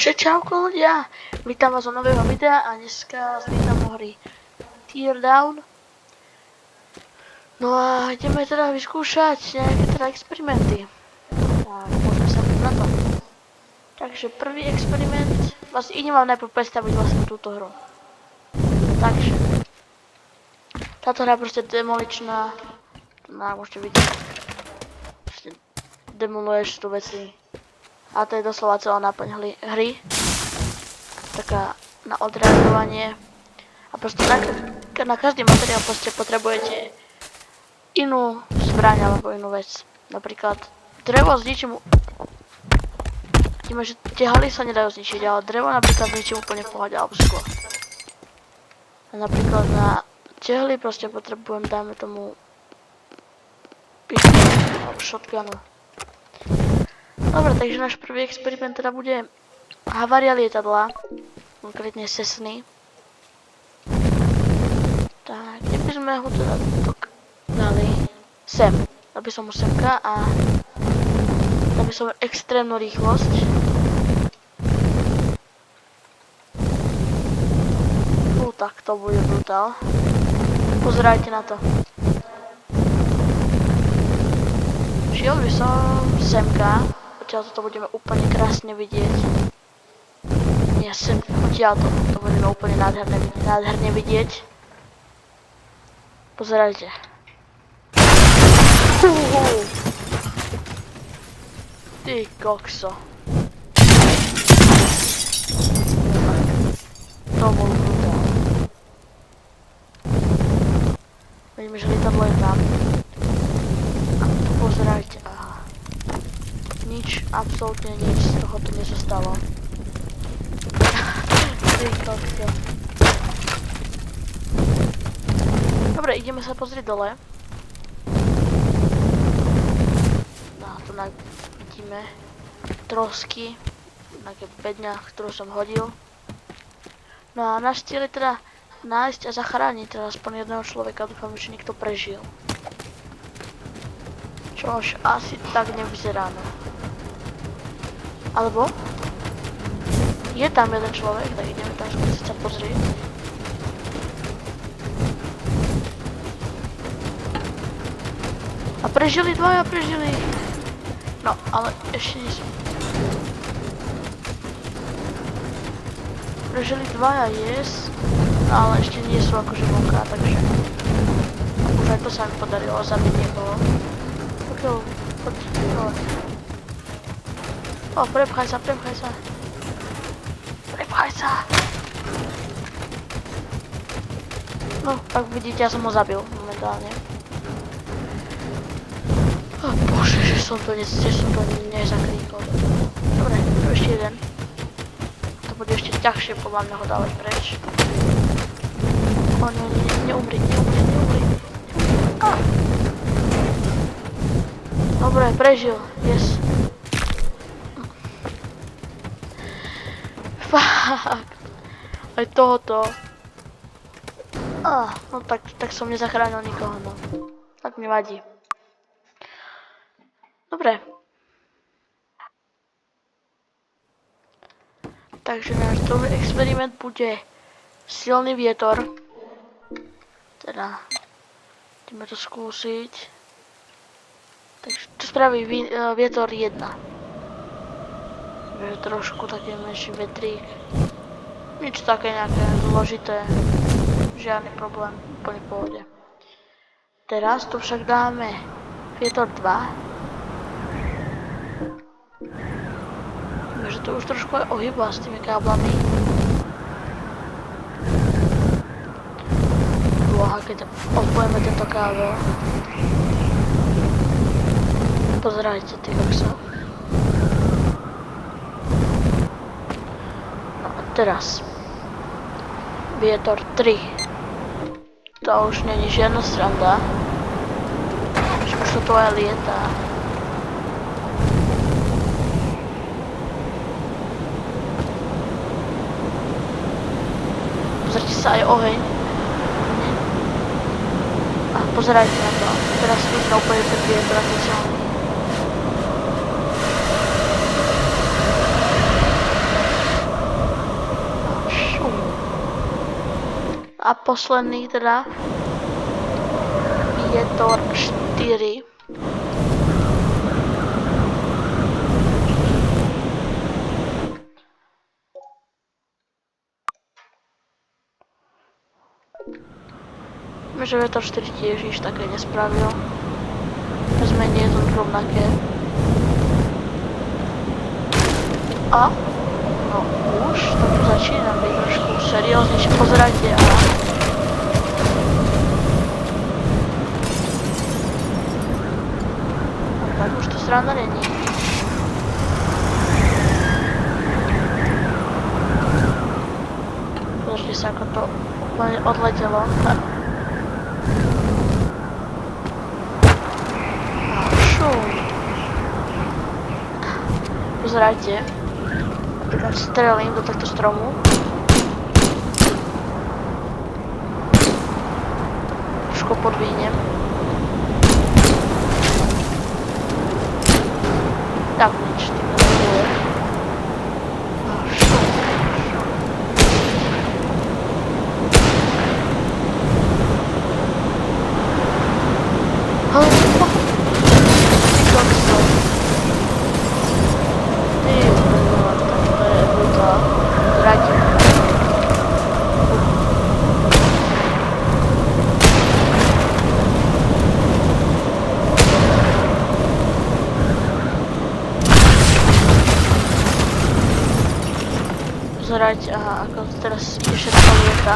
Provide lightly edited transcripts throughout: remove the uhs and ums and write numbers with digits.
Takže čauko ľudia, vítam vás o nového videa a dneska vítam hry Teardown. No a ideme teda vyskúšať nejaké teda experimenty. A môžeme sa na to. Takže prvý experiment, idem vám najprv predstaviť vlastne túto hru. Takže táto hra je proste demoličná, môžete vidieť, proste demoluješ tu veci. A to je doslova celá náplň hry. Taká na odreagovanie. A proste na každý materiál proste potrebujete inú zbraň alebo inú vec. Napríklad drevo zničím. Vidíme, že tie haly sa nedajú zničiť, ale drevo napríklad zničím úplne v pohode alebo sklo. A napríklad na tehly proste potrebujem, dajme tomu, pištol alebo shotgunu. Dobre, takže náš prvý experiment teda bude havária lietadla, konkrétne Cessny. Tak, kde by sme ho teda dali? Sem. Dal by som mu semka a dal by som extrémnu rýchlosť. Tak to bude brutál. Pozerajte na to. Šiel by som semka. Odtiaľ to budeme úplne krásne vidieť. Nie, sem, odtiaľ to budeme úplne nádherne vidieť. Pozerajte. Ty kokso. To bol brutál. Vidíme, že lietadlo je tam. A tu pozerajte. Nič, absolútne nič z toho tu nezostalo. Dobre, ideme sa pozrieť dole. No, tu vidíme trosky, nejaké bedňa, ktorú som hodil. No a náš cieľ je teda nájsť a zachrániť teda aspoň jedného človeka. Dúfam, že niekto prežil. Čož asi tak nevyzerá, no. Alebo je tam jeden človek, tak ideme tam skúsiť sa pozrieť. A prežili dvaja, prežili. No, ale ešte nie sú. Prežili dvaja, yes. No, ale ešte nie sú akože vonká, takže už aj to sa mi podarilo zabiť niekoho. Pokiaľ, poď, dole. O, prepchaj sa, prepchaj sa. Prepchaj sa. No, tak vidíte, ja som ho zabil momentálne. O bože, že som to nezakríkol. Dobre, ešte jeden. To bude ešte ťažšie podľa mňa ho dávať preč. O, neumri. Dobre, prežil, yes. Fakt. Aj tohoto. No tak som nezachránil nikoho, no. Tak mi vadí. Dobre. Takže náš druhý experiment bude silný vietor. Teda, ideme to skúsiť. Takže to spraví vietor 1. Je trošku taký menší vetrík. Nič také nejaké zložité. Žiadny problém, úplne v pohode. Teraz tu však dáme vietor 2. Vidíme, že to už trošku aj ohýba s tými káblami. Boha, keď odpojeme tento kábel. Pozerajte, ty kokso. Teraz vietor 3. To už není žiadna sranda. Už to aj lietá. Pozrite sa, aj oheň. A pozerajte na to. Teraz vidno úplne ten vietor ako silný. A posledný teda je Tor 4. Že Tor 4 tiež iš také nespravil. Zmenie je to rovnaké. A? No už, to tu začína byť trošku serióznejšie. Pozerajte a... Tak už to sranda není. Pozrite sa, ako to úplne odletelo. Pozerajte. Napríklad strelím do tohto stromu. Trošku podvihnem. Tak nič, tým nebuduje. Pozerať, aha, ako teraz je všetko lieta.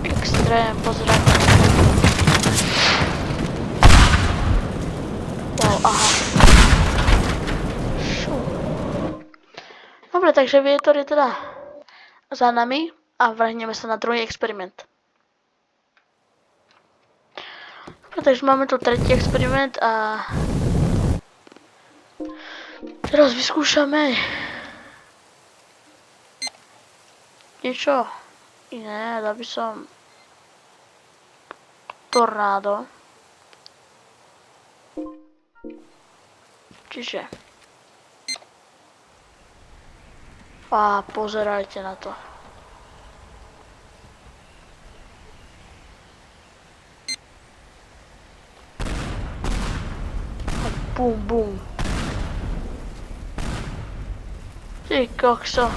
Extrém, pozerať. Wow, aha. Šu. Dobre, takže vietor je teda za nami a vrhneme sa na druhý experiment. Dobre, takže máme tu tretí experiment a teraz vyskúšame niečo iné, dal by som tornádo. Čiže a pozerajte na to. Bum, bum. Ty kokso.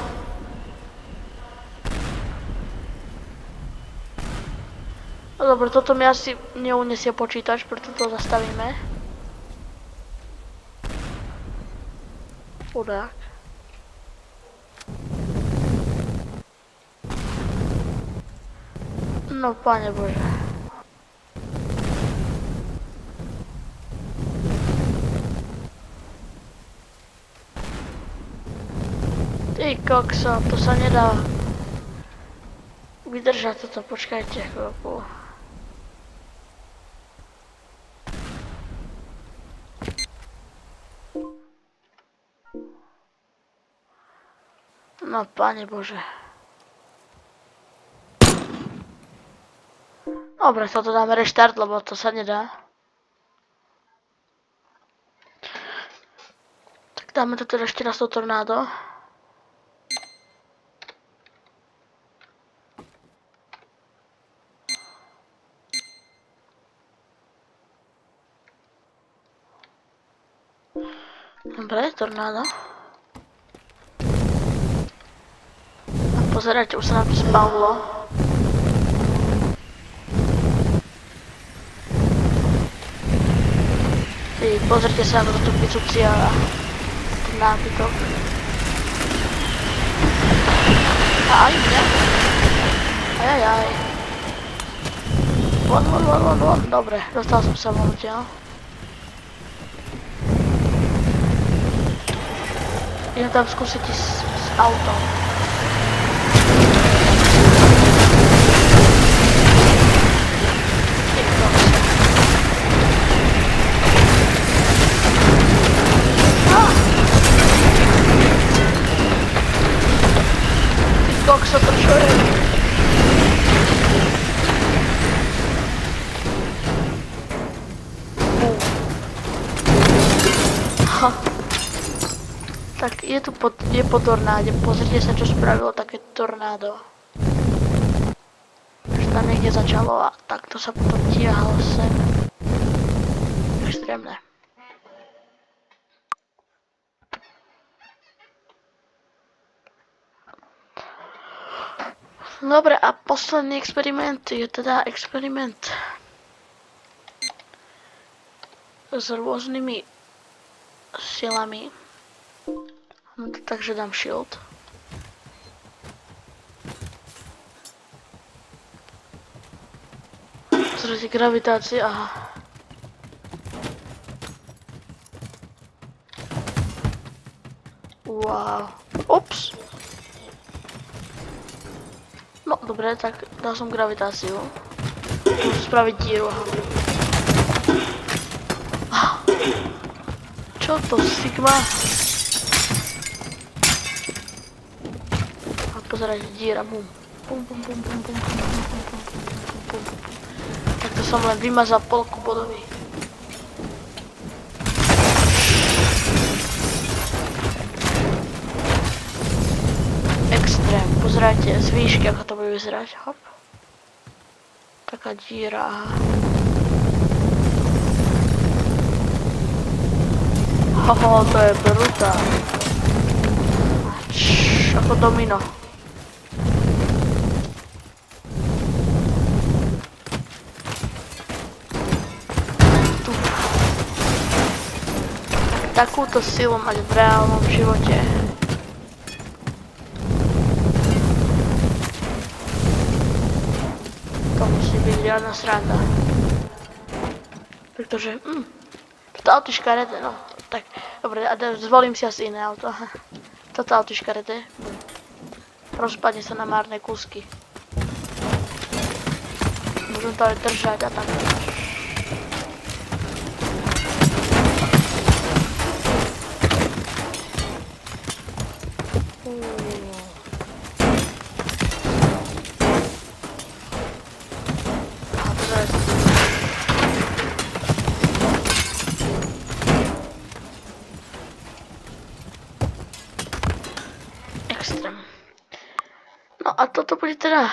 No dobre, toto mi asi neunesie počítač, preto to zastavíme. Chudák. No Pane Bože. Ty kokso, to sa nedá vydržať toto, počkajte chvíľku. No Pane Bože. Dobre, toto dáme reštart, lebo to sa nedá. Tak dáme to teda ešte raz to tornádo. Dobre, tornádo. A pozerajte, už sa nám to spavlo. Pozrite sa, ako to tu vycucia ten nábytok. Aj, ne? Ajajaj. Von. Dobre, dostal som sa von odtiaľ. Idem tam skúsiť s autom. Kokso, to čo je? Tak je po tornáde. Pozrite sa, čo spravilo také tornádo. Že tam niekde začalo a takto sa potom tiahalo sem. Extrémne. Dobre, a posledný experiment je teda experiment s rôznymi silami. Takže dám shield. Pozrite, gravitácia, aha. Wow. Ups. No, dobre, tak dal som gravitáciu. Môžem spraviť díru, aha. Čo to, Sigma? A pozerajte, díra, bum. Bum, bum, bum, bum, bum, bum, bum, bum, bum, bum. Takto som len vymazal polku budovy. Extrém, pozerajte z výšky, ako to bude vyzerať, hop. Taká díra, aha. Hoho, to je brutál. Ako domino. Takúto silu mať v reálnom živote. To musí byť riadna sranda. Pretože, to auto je škaredé, no. Tak, dobre, a zvolím si asi iné auto. Toto auto je škaredé. Rozpadne sa na márne kúsky. Môžem to ale držať a tak. No a toto bude teda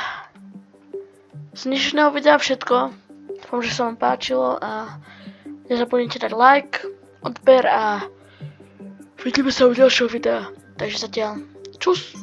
z dnešného videa všetko. Dúfam, že sa vám páčilo a nezabudnite dať like, odber a vidíme sa u ďalšieho videa. Takže zatiaľ čus!